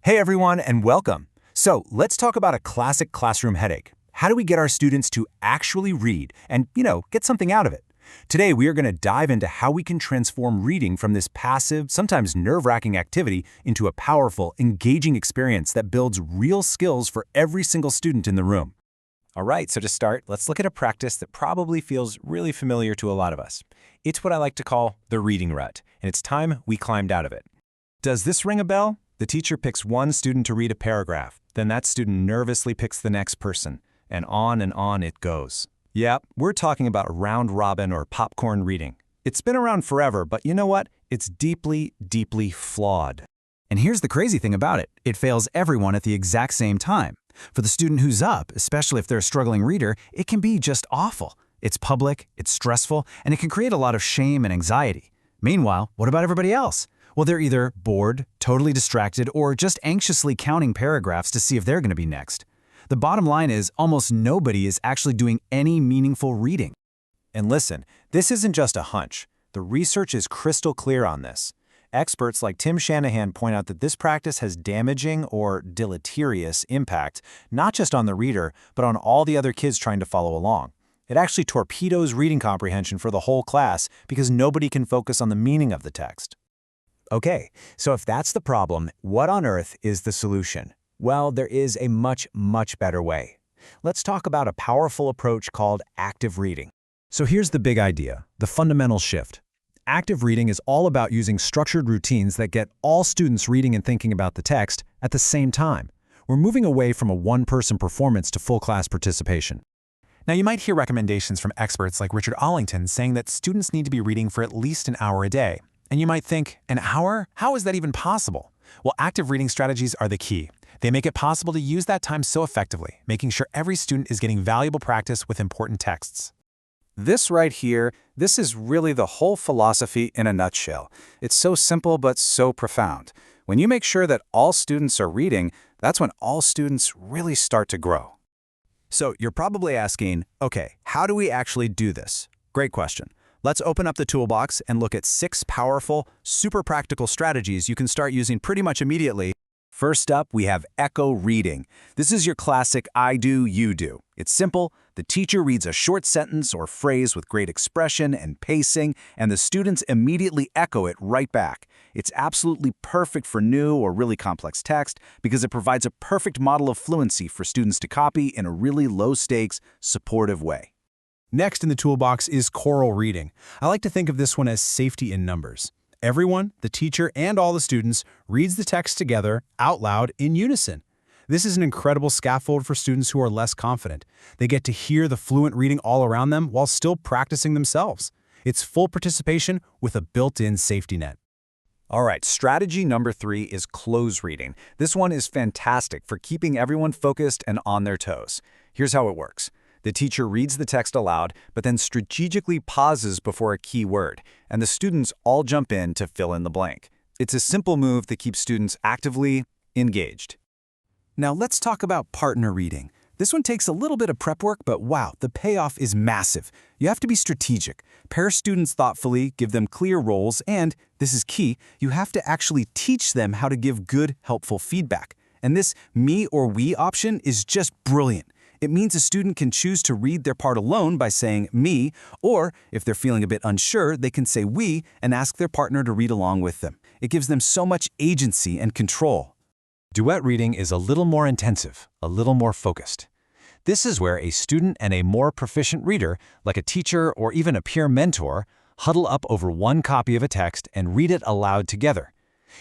Hey everyone, and welcome. So let's talk about a classic classroom headache. How do we get our students to actually read and, get something out of it? Today we are going to dive into how we can transform reading from this passive, sometimes nerve-wracking activity into a powerful, engaging experience that builds real skills for every single student in the room. All right, so to start, let's look at a practice that probably feels really familiar to a lot of us. It's what I like to call the reading rut, and it's time we climbed out of it. Does this ring a bell? The teacher picks one student to read a paragraph, then that student nervously picks the next person, and on it goes. Yep, we're talking about round robin or popcorn reading. It's been around forever, but you know what? It's deeply, deeply flawed. And here's the crazy thing about it. It fails everyone at the exact same time. For the student who's up, especially if they're a struggling reader, it can be just awful. It's public, it's stressful, and it can create a lot of shame and anxiety. Meanwhile, what about everybody else? Well, they're either bored, totally distracted, or just anxiously counting paragraphs to see if they're going to be next. The bottom line is almost nobody is actually doing any meaningful reading. And listen, this isn't just a hunch. The research is crystal clear on this. Experts like Tim Shanahan point out that this practice has damaging or deleterious impact, not just on the reader, but on all the other kids trying to follow along. It actually torpedoes reading comprehension for the whole class because nobody can focus on the meaning of the text. Okay, so if that's the problem, what on earth is the solution? Well, there is a much, much better way. Let's talk about a powerful approach called active reading. So here's the big idea, the fundamental shift. Active reading is all about using structured routines that get all students reading and thinking about the text at the same time. We're moving away from a one-person performance to full class participation. Now, you might hear recommendations from experts like Richard Allington saying that students need to be reading for at least an hour a day. And you might think, an hour? How is that even possible? Well, active reading strategies are the key. They make it possible to use that time so effectively, making sure every student is getting valuable practice with important texts. This right here, this is really the whole philosophy in a nutshell. It's so simple but so profound. When you make sure that all students are reading, that's when all students really start to grow. So you're probably asking, okay, how do we actually do this? Great question. Let's open up the toolbox and look at 6 powerful, super practical strategies you can start using pretty much immediately. First up, we have echo reading. This is your classic I do, you do. It's simple. The teacher reads a short sentence or phrase with great expression and pacing, and the students immediately echo it right back. It's absolutely perfect for new or really complex text because it provides a perfect model of fluency for students to copy in a really low-stakes, supportive way. Next in the toolbox is choral reading. I like to think of this one as safety in numbers. Everyone, the teacher, and all the students reads the text together, out loud, in unison. This is an incredible scaffold for students who are less confident. They get to hear the fluent reading all around them while still practicing themselves. It's full participation with a built-in safety net. All right, strategy number 3 is close reading. This one is fantastic for keeping everyone focused and on their toes. Here's how it works. The teacher reads the text aloud, but then strategically pauses before a key word, and the students all jump in to fill in the blank. It's a simple move that keeps students actively engaged. Now let's talk about partner reading. This one takes a little bit of prep work, but wow, the payoff is massive. You have to be strategic. Pair students thoughtfully, give them clear roles, and, this is key, you have to actually teach them how to give good, helpful feedback. And this me or we option is just brilliant. It means a student can choose to read their part alone by saying me, or if they're feeling a bit unsure, they can say we and ask their partner to read along with them. It gives them so much agency and control. Duet reading is a little more intensive, a little more focused. This is where a student and a more proficient reader, like a teacher or even a peer mentor, huddle up over one copy of a text and read it aloud together.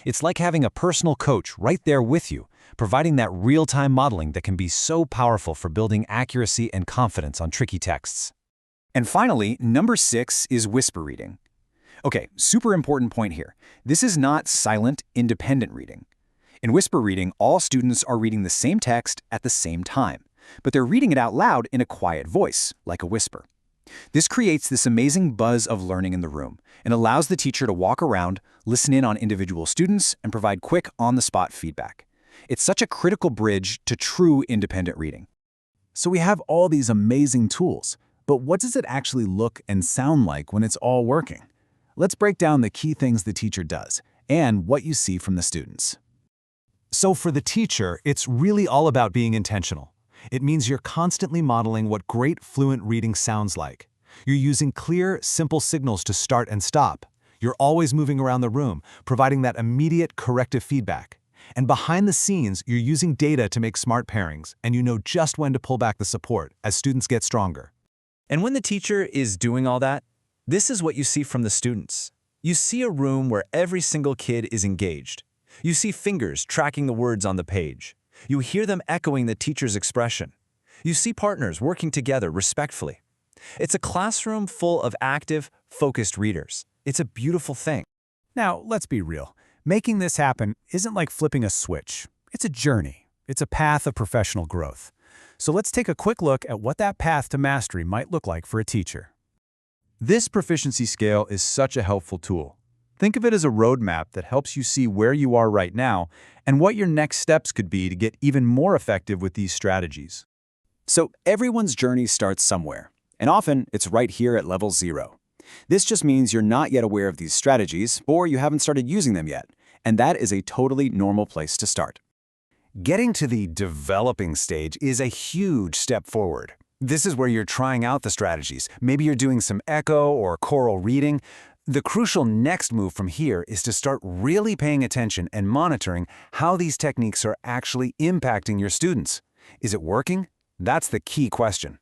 It's like having a personal coach right there with you, providing that real-time modeling that can be so powerful for building accuracy and confidence on tricky texts. And finally, number 6 is whisper reading. Okay, super important point here. This is not silent, independent reading. In whisper reading, all students are reading the same text at the same time, but they're reading it out loud in a quiet voice, like a whisper. This creates this amazing buzz of learning in the room and allows the teacher to walk around, listen in on individual students, and provide quick, on-the-spot feedback. It's such a critical bridge to true independent reading. So we have all these amazing tools, but what does it actually look and sound like when it's all working? Let's break down the key things the teacher does and what you see from the students. So for the teacher, it's really all about being intentional. It means you're constantly modeling what great fluent reading sounds like. You're using clear, simple signals to start and stop. You're always moving around the room, providing that immediate corrective feedback. And behind the scenes, you're using data to make smart pairings, and you know just when to pull back the support as students get stronger. And when the teacher is doing all that, this is what you see from the students. You see a room where every single kid is engaged. You see fingers tracking the words on the page. You hear them echoing the teacher's expression. You see partners working together respectfully. It's a classroom full of active, focused readers. It's a beautiful thing. Now, let's be real. Making this happen isn't like flipping a switch. It's a journey. It's a path of professional growth. So let's take a quick look at what that path to mastery might look like for a teacher. This proficiency scale is such a helpful tool. Think of it as a roadmap that helps you see where you are right now and what your next steps could be to get even more effective with these strategies. So everyone's journey starts somewhere, and often it's right here at level 0. This just means you're not yet aware of these strategies, or you haven't started using them yet, and that is a totally normal place to start. Getting to the developing stage is a huge step forward. This is where you're trying out the strategies. Maybe you're doing some echo or choral reading. The crucial next move from here is to start really paying attention and monitoring how these techniques are actually impacting your students. Is it working? That's the key question.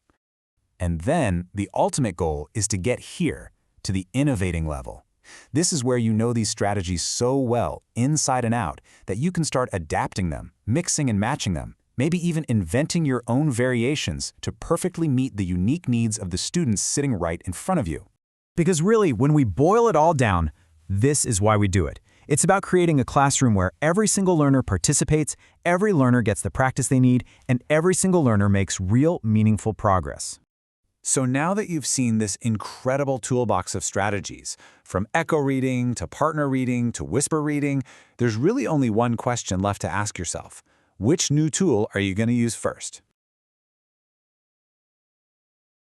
And then the ultimate goal is to get here, to the innovating level. This is where you know these strategies so well, inside and out, that you can start adapting them, mixing and matching them, maybe even inventing your own variations to perfectly meet the unique needs of the students sitting right in front of you. Because really, when we boil it all down, this is why we do it. It's about creating a classroom where every single learner participates, every learner gets the practice they need, and every single learner makes real, meaningful progress. So now that you've seen this incredible toolbox of strategies, from echo reading to partner reading to whisper reading, there's really only one question left to ask yourself. Which new tool are you going to use first?